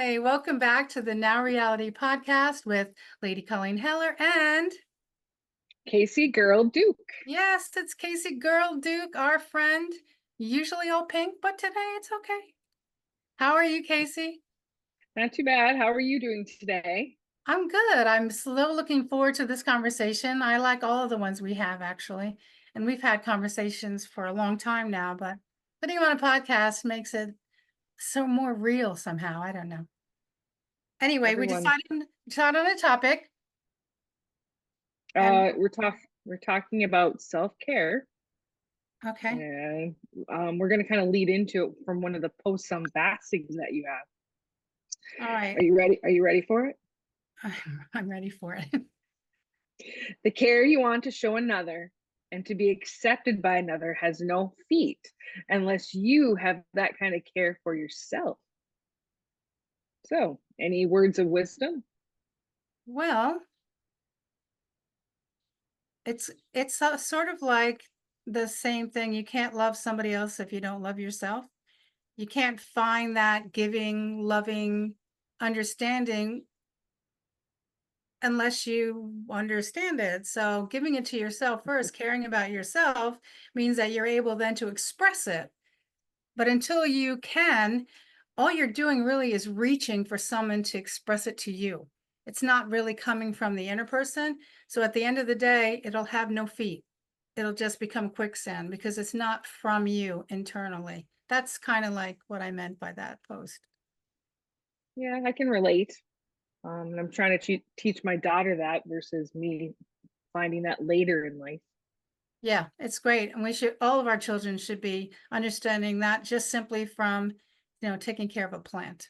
Hi, welcome back to the Now Reality podcast with Lady Colleen Heller and Kaci Gurl Duke. yes, it's Kaci Gurl Duke, our friend. Usually all pink, but today it's okay. How are you, Kaci? Not too bad. How are you doing today? I'm good. I'm still looking forward to this conversation. I like all of the ones we have actually, and we've had conversations for a long time now, but putting them on a podcast makes it so more real somehow. I don't know. Anyway, we Everyone, decided on a topic, and we're talking about self-care, okay. and we're going to kind of lead into it from one of the posts on vaccines that you have. All right. Are you ready? Are you ready for it? I'm ready for it. The care you want to show another and to be accepted by another has no feet unless you have that kind of care for yourself. So, any words of wisdom? Well, it's sort of like the same thing. You can't love somebody else if you don't love yourself. You can't find that giving, loving understanding unless you understand it. So giving it to yourself first, caring about yourself means that you're able then to express it. But until you can, all you're doing really is reaching for someone to express it to you. It's not really coming from the inner person. So at the end of the day, it'll have no feet. It'll just become quicksand because it's not from you internally. That's kind of like what I meant by that post. Yeah, I can relate. And I'm trying to teach my daughter that versus me finding that later in life. Yeah, it's great. And all of our children should be understanding that just simply from, taking care of a plant.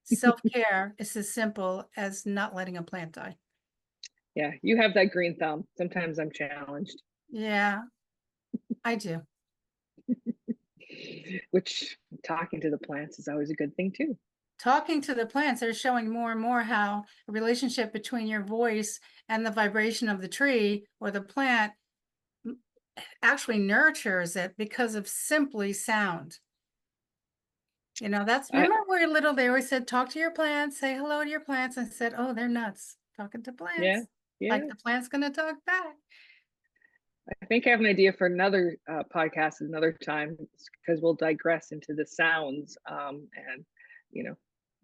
Self-care is as simple as not letting a plant die. Yeah, you have that green thumb. Sometimes I'm challenged, Yeah, I do. which talking to the plants is always a good thing too. Talking to the plants, they're showing more and more how a relationship between your voice and the vibration of the tree or the plant actually nurtures it because of simply sound. I Remember when we were little, they always said, talk to your plants, say hello to your plants. And said, oh, they're nuts talking to yeah, plants. Like yeah. the plant's going to talk back. I think I have an idea for another podcast another time because we'll digress into the sounds and you know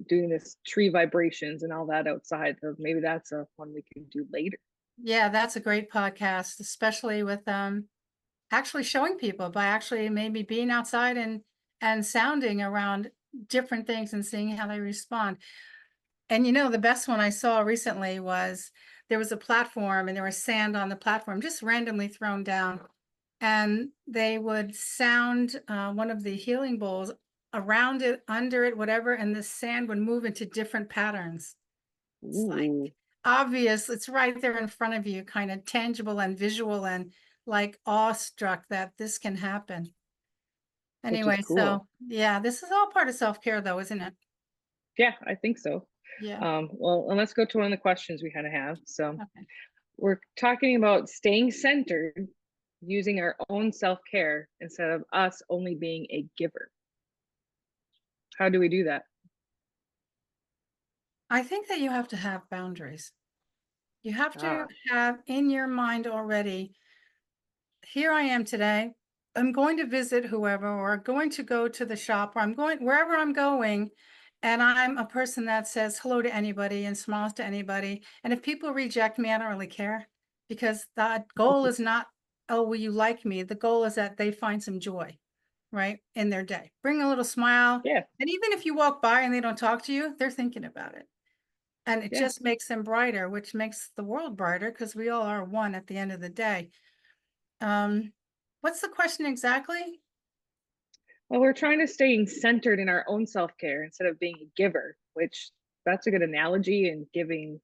doing this tree vibrations and all that outside. So maybe that's a one we can do later. Yeah, that's a great podcast, especially with actually showing people by actually maybe being outside and sounding around different things and seeing how they respond. And the best one I saw recently was there was a platform and there was sand on the platform just randomly thrown down, and they would sound one of the healing bowls around it, under it, whatever, and the sand would move into different patterns. It's like Ooh, obvious, it's right there in front of you, kind of tangible and visual, and like awestruck that this can happen. which is Anyway, cool. so yeah, this is all part of self-care though, isn't it? Yeah, I think so. Yeah. Well, and let's go to one of the questions we kind of have. So Okay. we're talking about staying centered using our own self-care instead of us only being a giver. How do we do that? I think that you have to have boundaries. You have to Ah, have in your mind already, here I am today. I'm going to visit whoever, or going to go to the shop, or I'm going wherever I'm going. And I'm a person that says hello to anybody and smiles to anybody. And if people reject me, I don't really care because the goal is not, oh, will you like me? The goal is that they find some joy, right, in their day. Bring a little smile. yeah, And even if you walk by and they don't talk to you, they're thinking about it. And it yeah. just makes them brighter, which makes the world brighter because we all are one at the end of the day. Um, what's the question exactly? Well, we're trying to stay centered in our own self-care instead of being a giver, which that's a good analogy and giving,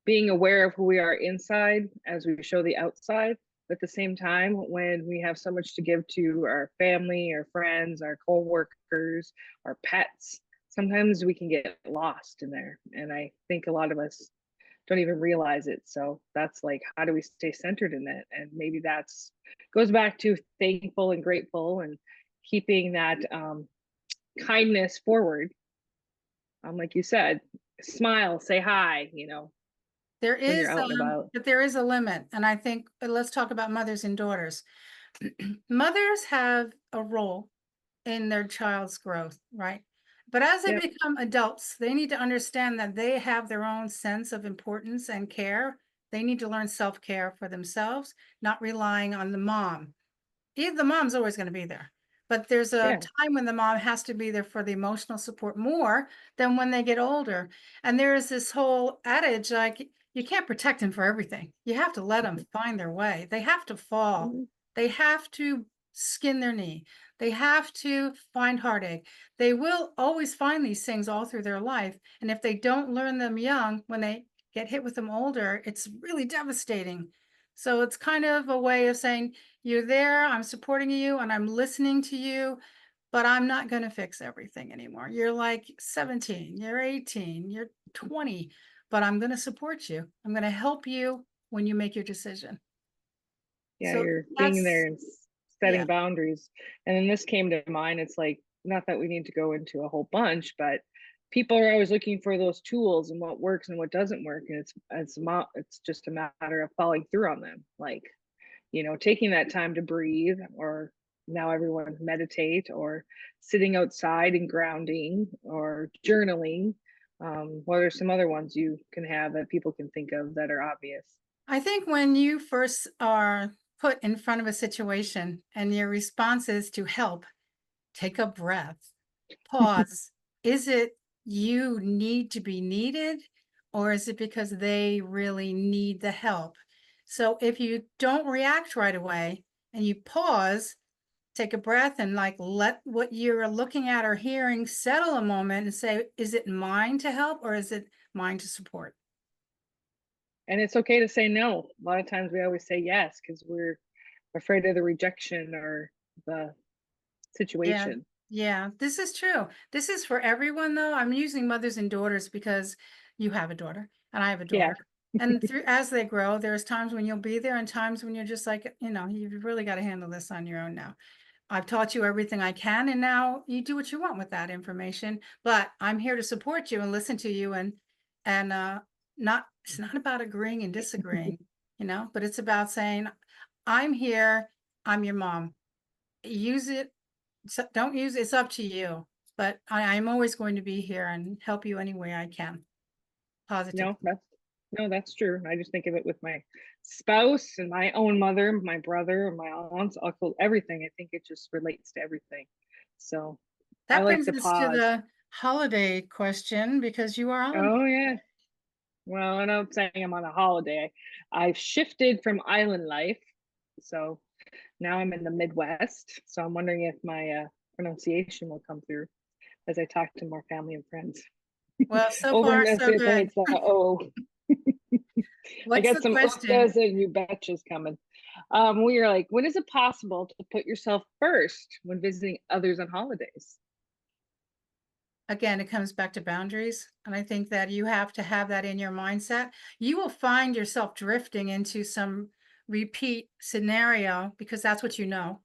being aware of who we are inside as we show the outside. But at the same time, when we have so much to give to our family, our friends, our co-workers, our pets, sometimes we can get lost in there. And I think a lot of us don't even realize it. So that's like, how do we stay centered in it? And maybe that's goes back to thankful and grateful and keeping that kindness forward Like you said, smile, say hi, There when you're is, out and about. but there is a limit, and I think let's talk about mothers and daughters. Mothers have a role in their child's growth, right? But as they Yep. become adults, they need to understand that they have their own sense of importance and care. They need to learn self-care for themselves, not relying on the mom. Either the mom's always going to be there, but there's a Yeah. time when the mom has to be there for the emotional support more than when they get older. And there is this whole adage like, you can't protect them for everything. You have to let them find their way. They have to fall. Mhm. They have to skin their knee. They have to find heartache. They will always find these things all through their life. And if they don't learn them young, when they get hit with them older, it's really devastating. So it's kind of a way of saying, you're there, I'm supporting you, and I'm listening to you, but I'm not gonna fix everything anymore. You're like 17, you're 18, you're 20, but I'm gonna support you. I'm gonna help you when you make your decision. Yeah, So you're being there that's and yeah, setting boundaries. And then this came to mind. It's like, not that we need to go into a whole bunch, but people are always looking for those tools and what works and what doesn't work. And it's just a matter of following through on them. Like, taking that time to breathe, or now everyone meditate, or sitting outside and grounding, or journaling. What are some other ones you can have that people can think of that are obvious? I think when you first are put in front of a situation and your response is to help, take a breath. Pause. Is it you need to be needed, or is it because they really need the help? So if you don't react right away and you pause, take a breath and like let what you're looking at or hearing settle a moment and say, is it mine to help or is it mine to support? And it's okay to say no. A lot of times we always say yes because we're afraid of the rejection or the Yeah. situation. Yeah, this is true. This is for everyone though. I'm using mothers and daughters because you have a daughter and I have a Yeah. daughter. And through as they grow, there's times when you'll be there and times when you're just like, you've really got to handle this on your own now. I've taught you everything I can, and now you do what you want with that information. But I'm here to support you and listen to you and not it's not about agreeing and disagreeing, but it's about saying, I'm here, I'm your mom. Use it so don't use it's up to you, but I'm always going to be here and help you any way I can, No, positively. that's true. I just think of it with my spouse and my own mother, my brother, my aunts, uncle, everything. I think it just relates to everything. So I That like brings to us to pause. the holiday question because you are on. Oh yeah. Well, and I'm saying I'm on a holiday. I've shifted from island life. So now I'm in the Midwest. So I'm wondering if my pronunciation will come through as I talk to more family and friends. Well, so Over far so good. enunciates the O. I What's got the some question? uppers and you betches coming. We are like, when is it possible to put yourself first when visiting others on holidays? Again, it comes back to boundaries, and I think that you have to have that in your mindset. You will find yourself drifting into some repeat scenario because that's what you know.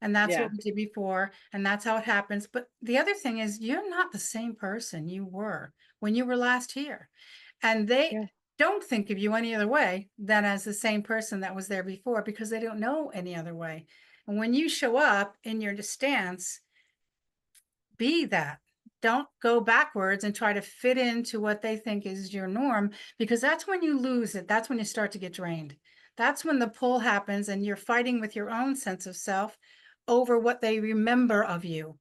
And that's what Yeah, we did before, and that's how it happens. But the other thing is you're not the same person you were when you were last here. And they yeah, don't think of you any other way than as the same person that was there before because they don't know any other way. And when you show up in your stance, be that. Don't go backwards and try to fit into what they think is your norm because that's when you lose it. That's when you start to get drained. That's when the pull happens and you're fighting with your own sense of self over what they remember of you.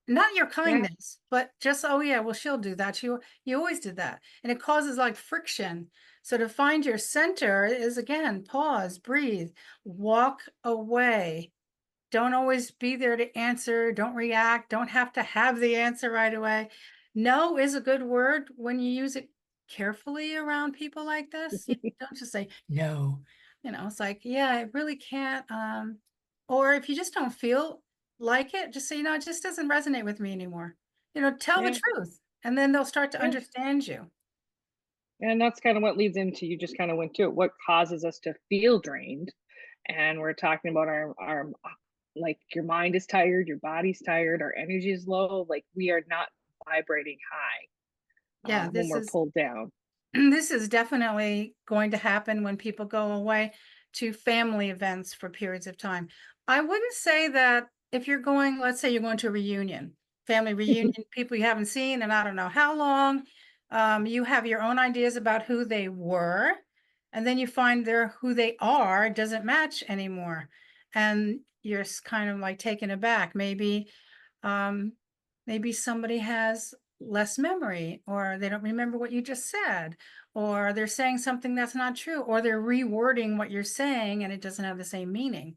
Not your yeah. kindness, but just, oh yeah, well, she'll do that. You always did that. And it causes like friction. So to find your center is again, pause, breathe, walk away, don't always be there to answer, don't react, don't have to have the answer right away. No is a good word when you use it carefully around people like this. You don't just say no. It's like, yeah, I really can't. Or if you just don't feel like it, just say, it just doesn't resonate with me anymore. Tell the Yeah, truth, and then they'll start to yeah. understand you. And that's kind of what leads into, you just kind of went to it, what causes us to feel drained. And we're talking about our like, your mind is tired, your body's tired, our energy is low, like we are not vibrating high. Yeah, when this we're is pulled down. this is definitely going to happen when people go away to family events for periods of time. I wouldn't say that if you're going, let's say you're going to a reunion, family reunion, people you haven't seen and I don't know how long, you have your own ideas about who they were, and then you find they're who they are doesn't match anymore. And you're kind of like taken aback. Um, maybe somebody has less memory, or they don't remember what you just said, or they're saying something that's not true, or they're rewording what you're saying and it doesn't have the same meaning.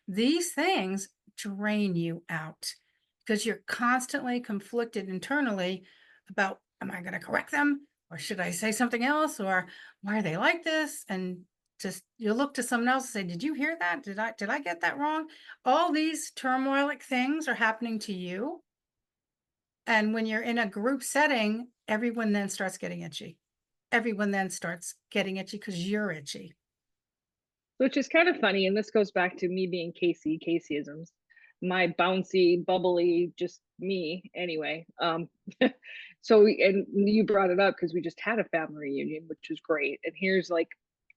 These things drain you out because you're constantly conflicted internally about, am I going to correct them? Or should I say something else? Or why are they like this? And just you look to someone else and say, did you hear that? Did I get that wrong? All these turmoilic things are happening to you. And when you're in a group setting, everyone then starts getting itchy. Everyone then starts getting itchy because you're itchy. Which is kind of funny, and this goes back to me being Caseyisms, my bouncy, bubbly, just me anyway. And you brought it up because we just had a family reunion, which was great. And here's like,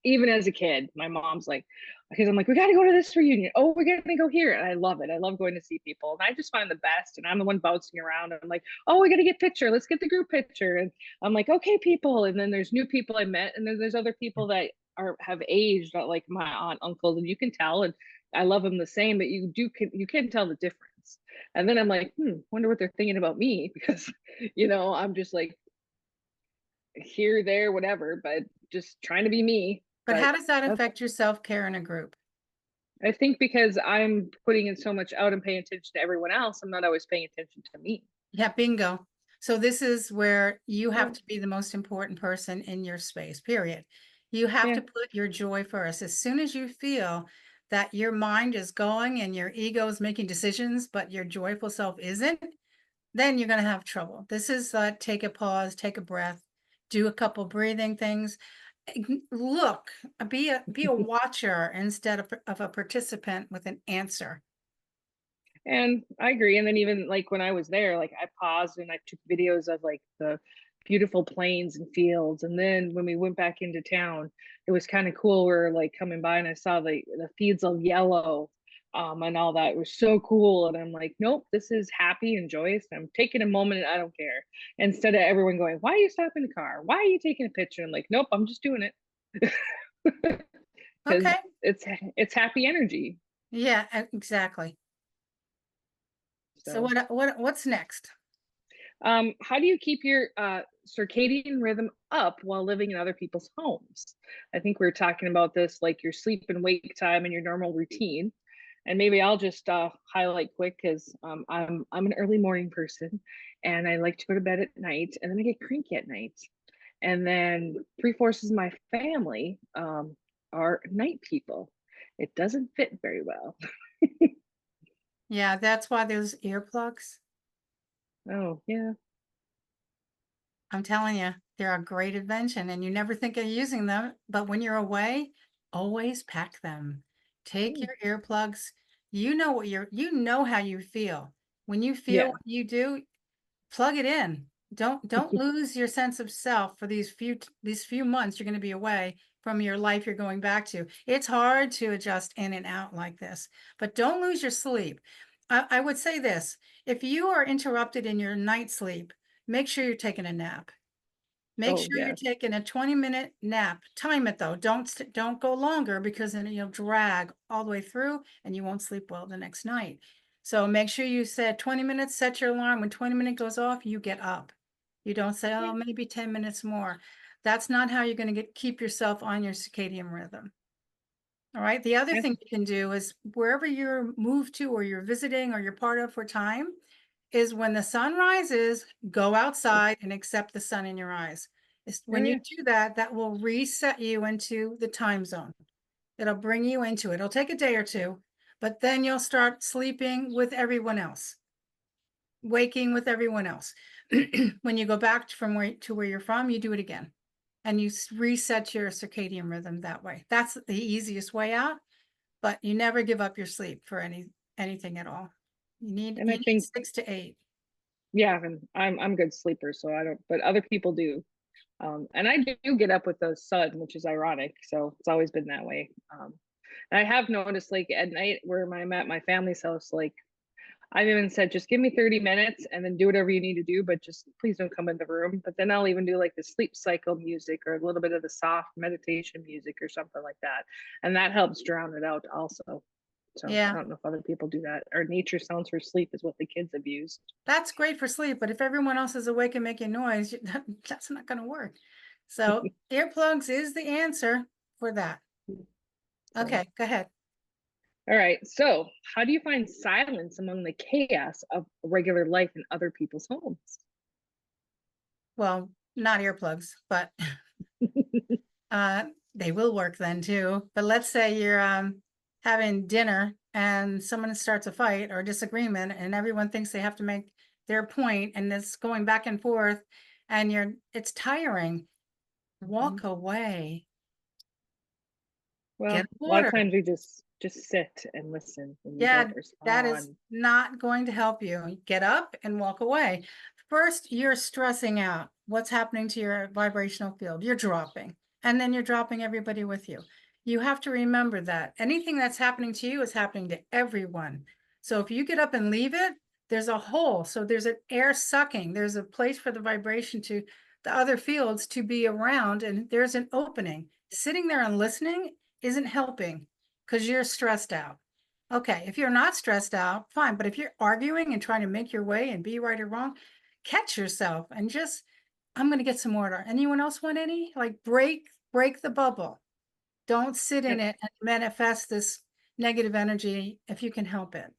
even as a kid, my mom's like, because I'm like, we got to go to this reunion. Oh, we're gonna go here, and I love it. I love going to see people, and I just find the best. And I'm the one bouncing around. And I'm like, oh, we got to get picture. Let's get the group picture. And I'm like, okay, people. And then there's new people I met, and then there's other people that have aged, like my aunt, uncles, and you can tell. And I love them the same, but you can tell the difference. And then I'm like, wonder what they're thinking about me because, I'm just like here, there, whatever, but just trying to be me. But But how does that that's, affect your self-care in a group? I think because I'm putting in so much out and paying attention to everyone else, I'm not always paying attention to me. Yeah, bingo. So this is where you have Oh, to be the most important person in your space, period. You have yeah. to put your joy first. As soon as you feel that your mind is going and your ego is making decisions, but your joyful self isn't, then you're going to have trouble. This is take a pause, take a breath, do a couple breathing things. Look, be a watcher instead of a participant with an answer. And I agree. And then even like when I was there, like I paused and I took videos of like the beautiful plains and fields. And then when we went back into town, it was kind of cool. We are like coming by and I saw the fields of yellow, and all that. It was so cool. And I'm like, nope, this is happy and joyous. I'm taking a moment and I don't care. Instead of everyone going, why are you stopping the car? Why are you taking a picture? I'm like, nope, I'm just doing it. Because Okay. it's happy energy. Yeah, exactly. So So what's next? how do you keep your circadian rhythm up while living in other people's homes? I think we are talking about this, like your sleep and wake time and your normal routine. And maybe I'll just highlight quick because I'm an early morning person, and I like to go to bed at night, and then I get cranky at night. And then three-fourths of my family are night people. It doesn't fit very well. Yeah, that's why there's earplugs. Oh yeah. I'm telling you, they're a great invention and you never think of using them, but when you're away, always pack them. Take Hmm. your earplugs. You know how you feel. When you feel Yeah. what you do, plug it in. Don't lose your sense of self for these few months you're going to be away from your life you're going back to. It's hard to adjust in and out like this, but don't lose your sleep. I would say this, if you are interrupted in your night sleep, make sure you're taking a nap. Make Oh sure you're yeah. taking a 20-minute nap. Time it though. Don't go longer because then you'll drag all the way through and you won't sleep well the next night. So make sure you set 20 minutes, set your alarm. When 20 minutes goes off, you get up. You don't say, Yeah. oh, maybe 10 minutes more. That's not how you're going to keep yourself on your circadian rhythm. All right. The other Yeah. thing you can do is wherever you're moved to or you're visiting or you're part of for time is when the sun rises, go outside and accept the sun in your eyes. Oh When you yeah. do that, that will reset you into the time zone. It'll bring you into it. It'll take a day or two, but then you'll start sleeping with everyone else, waking with everyone else. When you go back from where you're from, you do it again and you reset your circadian rhythm that way. That's the easiest way out, but you never give up your sleep for anything at all. You need And you I need think 6 to 8. Yeah, and I'm a good sleeper, so I don't, but other people do. And I do get up with the sun, which is ironic. So it's always been that way. And I have noticed like at night where I'm at my family's house, like I've even said, just give me 30 minutes and then do whatever you need to do, but just please don't come in the room. But then I'll even do like the sleep cycle music or a little bit of the soft meditation music or something like that. And that helps drown it out also. So I Yeah, don't know if other people do that. Or nature sounds for sleep is what the kids have used. that's great for sleep, but if everyone else is awake and making noise, that's not going to work. So earplugs is the answer for that. So, Okay, go ahead. all right. So, how do you find silence among the chaos of regular life in other people's homes? Well, not earplugs, but uh, they will work then too. But let's say you're having dinner and someone starts a fight or disagreement, and everyone thinks they have to make their point, and it's going back and forth, and it's tiring. Mhm. Walk away. Get Well, a lot of water. times we just sit and listen and we Yeah, don't that is respond. not going to help you. Get up and walk away. First, you're stressing out. What's happening to your vibrational field? You're dropping, and then you're dropping everybody with you. You have to remember that anything that's happening to you is happening to everyone. So if you get up and leave it, there's a hole. So there's an air sucking. There's a place for the vibration to the other fields to be around, and there's an opening. Sitting there and listening isn't helping because you're stressed out. Okay, if you're not stressed out, fine. But if you're arguing and trying to make your way and be right or wrong, catch yourself and just, I'm going to get some order. Anyone else want any? Like break the bubble. Don't sit in Yep. it and manifest this negative energy if you can help it.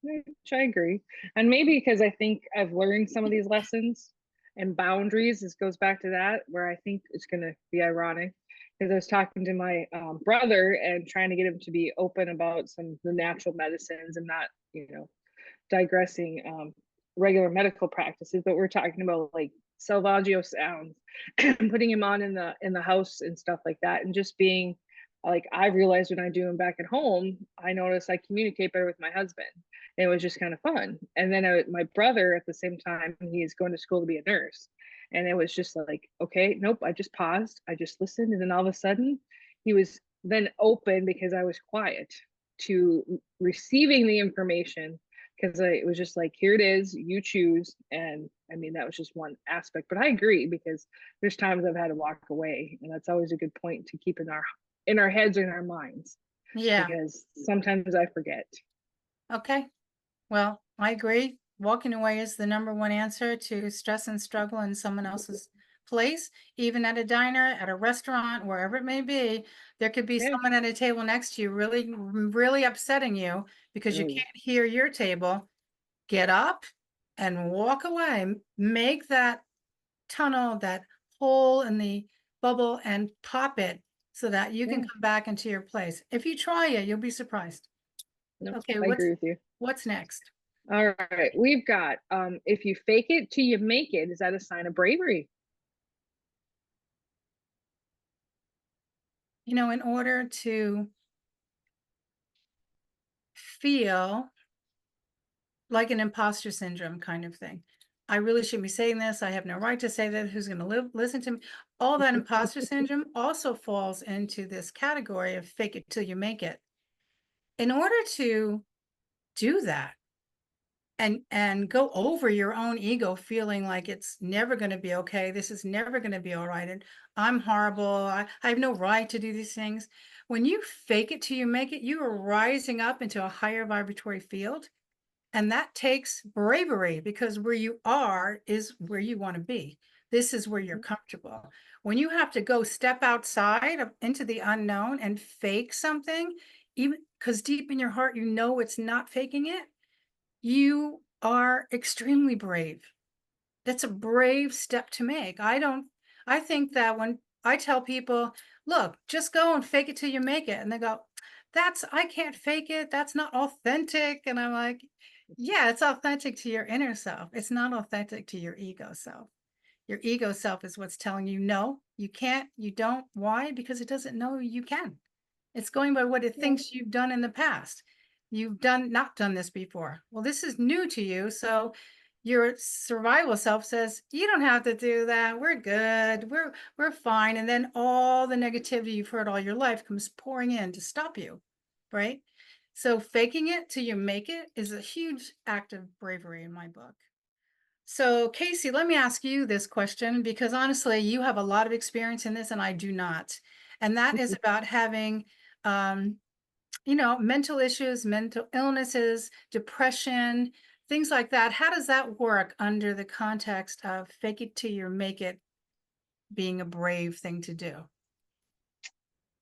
Which I agree. And maybe because I think I've learned some of these lessons and boundaries, this goes back to that, where I think it's going to be ironic. Because I was talking to my brother and trying to get him to be open about some of the natural medicines and not, digressing regular medical practices, but we're talking about like salvaggio sounds, putting him on in the house and stuff like that, and just being like I realized when I do them back at home, I notice I communicate better with my husband. And it was just kind of fun. And then my brother at the same time, he's going to school to be a nurse. And it was just like, okay, nope, I just paused, I just listened, and then all of a sudden he was then open because I was quiet to receiving the information because it was just like, here it is, you choose. And I mean, that was just one aspect, but I agree because there's times I've had to walk away, and that's always a good point to keep in our heads or in our minds Yeah. because sometimes I forget. Okay. Well, I agree. Walking away is the number one answer to stress and struggle in someone else's place, even at a diner, at a restaurant, wherever it may be. There could be Yeah. someone at a table next to you really, really upsetting you because you Ooh. can't hear your table. Get up and walk away. Make that tunnel, that hole in the bubble, and pop it so that you can Yeah. come back into your place. If you try it, you'll be surprised. No, Okay, I agree with you. what's next? All right. We've got if you fake it till you make it, is that a sign of bravery? In order to feel like an imposter syndrome kind of thing. I really shouldn't be saying this. I have no right to say that. Who's going to listen to me? All that imposter syndrome also falls into this category of fake it till you make it. In order to do that and go over your own ego, feeling like it's never going to be okay, this is never going to be all right, and I'm horrible, I have no right to do these things. When you fake it till you make it, you are rising up into a higher vibratory field. And that takes bravery because where you are is where you want to be. This is where you're comfortable. When you have to go step outside into the unknown and fake something, even because deep in your heart, you know it's not faking it, you are extremely brave. That's a brave step to make. I think that when I tell people, look, just go and fake it till you make it. And they go, I can't fake it. That's not authentic. And I'm like, yeah, it's authentic to your inner self. It's not authentic to your ego self. Your ego self is what's telling you, no, you can't, you don't. Why? Because it doesn't know you can. It's going by what it Yeah. thinks you've done in the past. You've not done this before. Well, this is new to you. So your survival self says, "You don't have to do that. We're good. We're fine." And then all the negativity you've heard all your life comes pouring in to stop you, right? So faking it till you make it is a huge act of bravery in my book. So, Kaci, let me ask you this question because honestly, you have a lot of experience in this and I do not. And that is about having um, mental issues, mental illnesses, depression, things like that. How does that work under the context of fake it till you make it being a brave thing to do?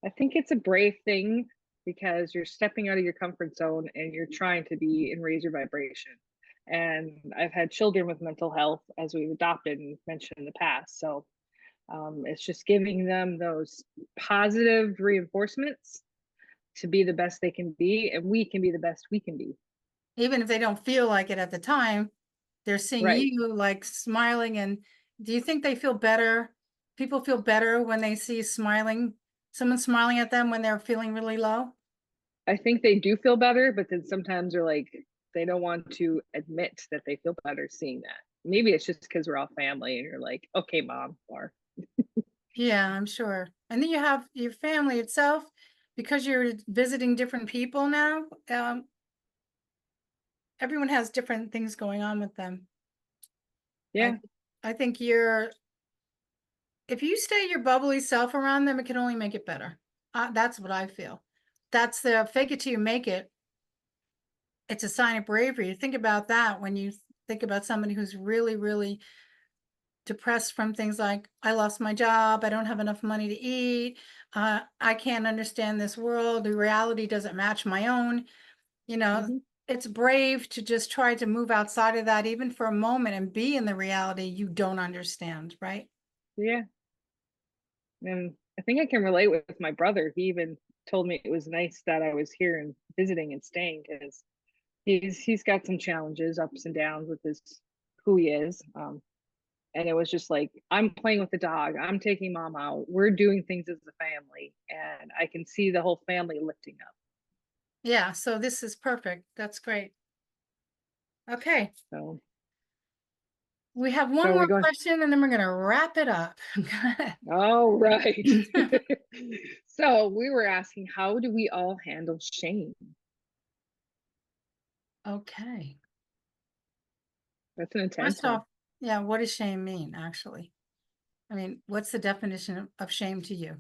I think it's a brave thing because you're stepping out of your comfort zone and you're trying to be and raise your vibration. And I've had children with mental health as we've adopted and mentioned in the past. So it's just giving them those positive reinforcements to be the best they can be, and we can be the best we can be. Even if they don't feel like it at the time, they're seeing Right. you like smiling. And do you think they feel better? People feel better when they see smiling, someone smiling at them when they're feeling really low? I think they do feel better, but then sometimes they're like, they don't want to admit that they feel better seeing that. Maybe it's just because we're all family and you're like, okay, mom, or Yeah, I'm sure. And then you have your family itself, because you're visiting different people now. Everyone has different things going on with them. I yeah, I think if you stay your bubbly self around them, it can only make it better. That's what I feel. That's the fake it till you make it. It's a sign of bravery. Think about that when you think about somebody who's really, really depressed from things like, I lost my job, I don't have enough money to eat, I can't understand this world, the reality doesn't match my own. You know, hmm, it's brave to just try to move outside of that, even for a moment, and be in the reality you don't understand, right? yeah. And I think I can relate with my brother. He even told me it was nice that I was here and visiting and staying because he's got some challenges, ups and downs with his who he is. And it was just like, I'm playing with the dog, I'm taking mom out, we're doing things as a family, and I can see the whole family lifting up. Yeah, so this is perfect. That's great. Okay, So we have one so we're more going, question and then we're going to wrap it up. all right. So we were asking, how do we all handle shame? Okay. That's an intense First one. off, yeah, what does shame mean, actually? I mean, what's the definition of shame to you?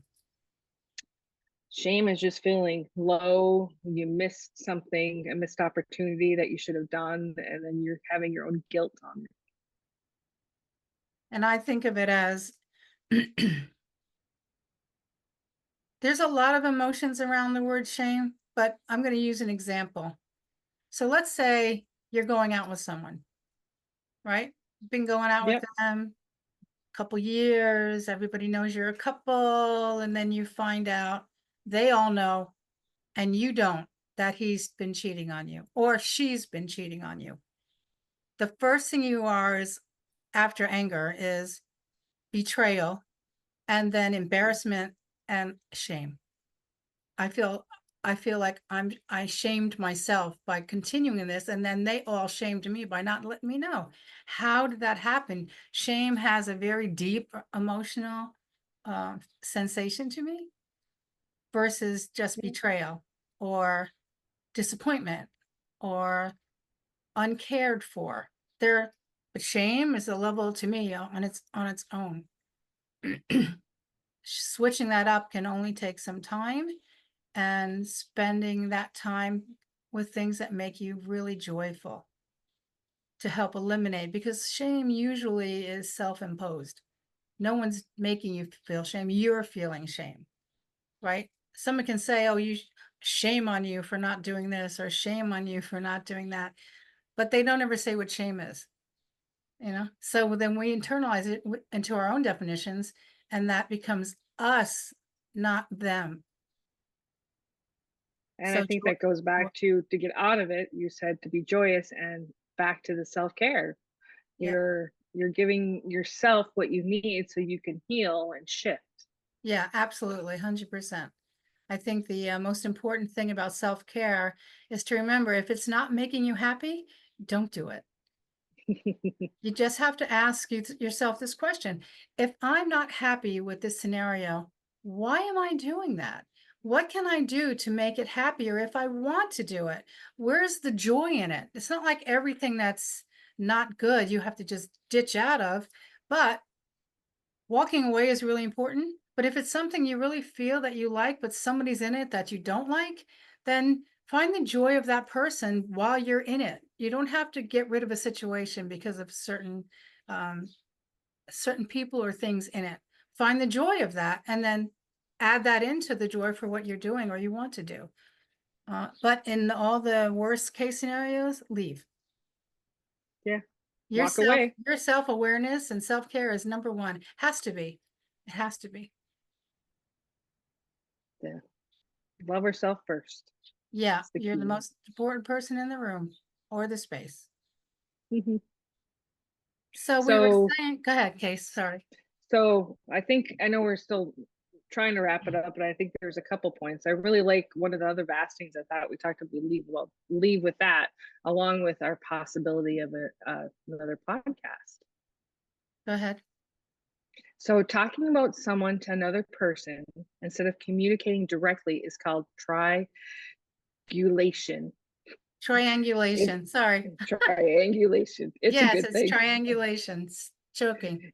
Shame is just feeling low, you missed something, a missed opportunity that you should have done, and then you're having your own guilt on it. And I think of it as there's a lot of emotions around the word shame, but I'm going to use an example. So let's say you're going out with someone, right? You've been going out with Yep. them a couple years, everybody knows you're a couple, and then you find out they all know and you don't, that he's been cheating on you or she's been cheating on you. The first thing you are is, after anger, is betrayal and then embarrassment and shame. I feel I feel like I shamed myself by continuing this, and then they all shamed me by not letting me know. How did that happen? Shame has a very deep emotional sensation to me versus just Yeah. betrayal or disappointment or uncared for. There, but shame is a level to me on its own. Switching that up can only take some time, and spending that time with things that make you really joyful to help eliminate, because shame usually is self-imposed. No one's making you feel shame. You're feeling shame, right? Someone can say, oh, shame on you for not doing this or shame on you for not doing that, but they don't ever say what shame is, you know? So then we internalize it into our own definitions, and that becomes us, not them. And I So think that goes back to get out of it, you said to be joyous and back to the self-care. yeah. You're giving yourself what you need so you can heal and shift. Yeah, absolutely, 100%. I think the most important thing about self-care is to remember, if it's not making you happy, don't do it. You just have to ask yourself this question. If I'm not happy with this scenario, why am I doing that? What can I do to make it happier if I want to do it? Where's the joy in it? It's not like everything that's not good you have to just ditch out of, but walking away is really important. But if it's something you really feel that you like, but somebody's in it that you don't like, then find the joy of that person while you're in it. You don't have to get rid of a situation because of um, certain people or things in it. Find the joy of that, and then add that into the joy for what you're doing or you want to do. But in all the worst case scenarios, leave. Yeah, Your walk self, away. your self-awareness and self-care is number one. Has to be. It has to be. Yeah. Love herself first. Yeah, That's the you're the key. most important person in the room or the space. Mhm. So we were So, saying, go ahead, Case. Sorry. so I think I know we're still trying to wrap it up, but I think there's a couple points. I really like one of the other vast things I thought we talked about. Leave with that, along with our possibility of another podcast. Go ahead. So, talking about someone to another person instead of communicating directly is called triangulation. It, Triangulation. Sorry. triangulation. It's a Yes, good it's thing. triangulation. Choking.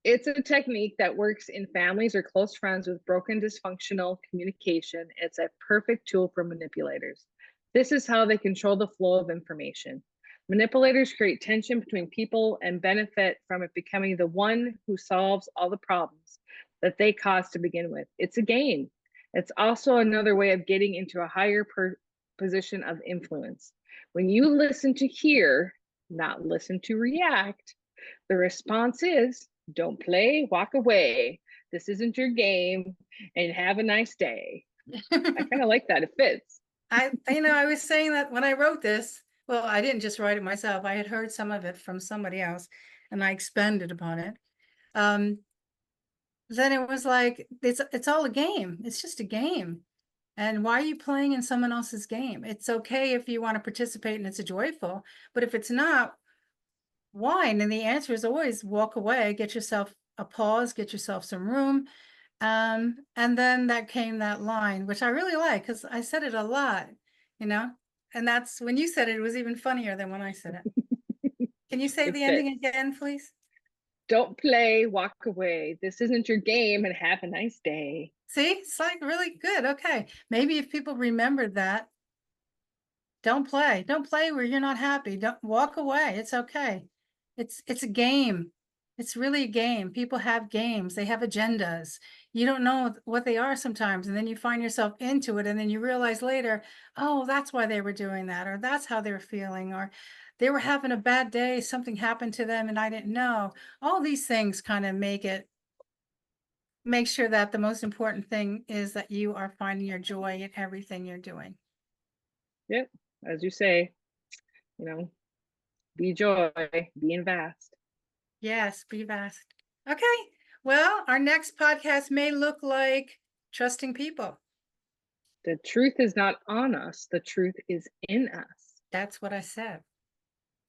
It's a technique that works in families or close friends with broken dysfunctional communication. It's a perfect tool for manipulators. This is how they control the flow of information. Manipulators create tension between people and benefit from it becoming the one who solves all the problems that they caused to begin with. It's a game. It's also another way of getting into a higher position of influence. When you listen to hear, not listen to react, the response is don't play, walk away. This isn't your game, and have a nice day. I kind of like that. It fits. I was saying that when I wrote this, well, I didn't just write it myself. I had heard some of it from somebody else and I expanded upon it. Um, then it was like, it's all a game. It's just a game. And why are you playing in someone else's game? It's okay if you want to participate and it's a joyful, but if it's not, why? And the answer is always walk away, get yourself a pause, get yourself some room. And then that came that line, which I really like because I said it a lot, you know, and that's when you said it, it was even funnier than when I said it. Can you say It the ending fits. again, please? Don't play, walk away. This isn't your game, and have a nice day. See, it's like really good. Okay. Maybe if people remembered that, don't play. Don't play where you're not happy. Don't walk away. It's okay. It's a game. It's really a game. People have games. They have agendas. You don't know what they are sometimes, and then you find yourself into it, and then you realize later, oh, that's why they were doing that, or that's how they're feeling, or they were having a bad day, something happened to them and I didn't know. All these things kind of make sure that the most important thing is that you are finding your joy in everything you're doing. Yep. As you say, you know, be joy, be vast. Yes, be vast. Okay. Well, our next podcast may look like trusting people. The truth is not on us, the truth is in us. That's what I said.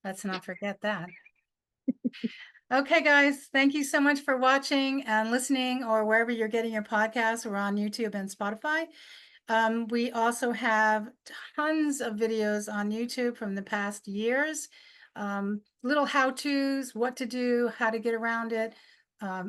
Let's not forget that. Okay, guys, thank you so much for watching and listening, or wherever you're getting your podcasts. We're on YouTube and Spotify. We also have tons of videos on YouTube from the past years, little how-tos, what to do, how to get around it,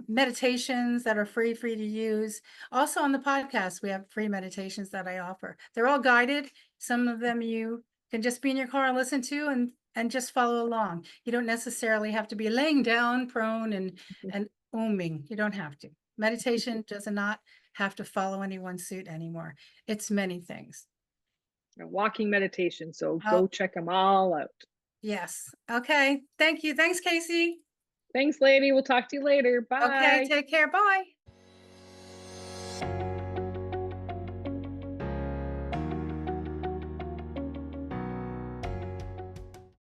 meditations that are free for you to use. Also on the podcast, we have free meditations that I offer. They're all guided. Some of them you can just be in your car and listen to and just follow along. You don't necessarily have to be laying down prone and ooming. You don't have to. Meditation does not have to follow anyone's suit anymore. It's many things. A walking meditation. So Oh, go check them all out. yes. Okay. Thank you. Thanks, Kaci. Thanks, lady. We'll talk to you later. Okay. Bye. Take care. Bye.